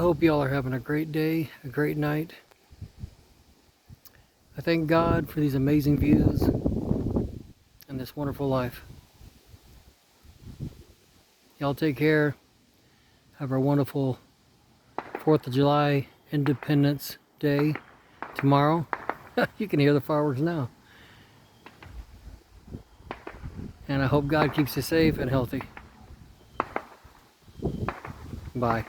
hope y'all are having a great day, a great night. I thank God for these amazing views and this wonderful life. Y'all take care. Have a wonderful 4th of July Independence Day tomorrow. You can hear the fireworks now. And I hope God keeps you safe and healthy. Bye.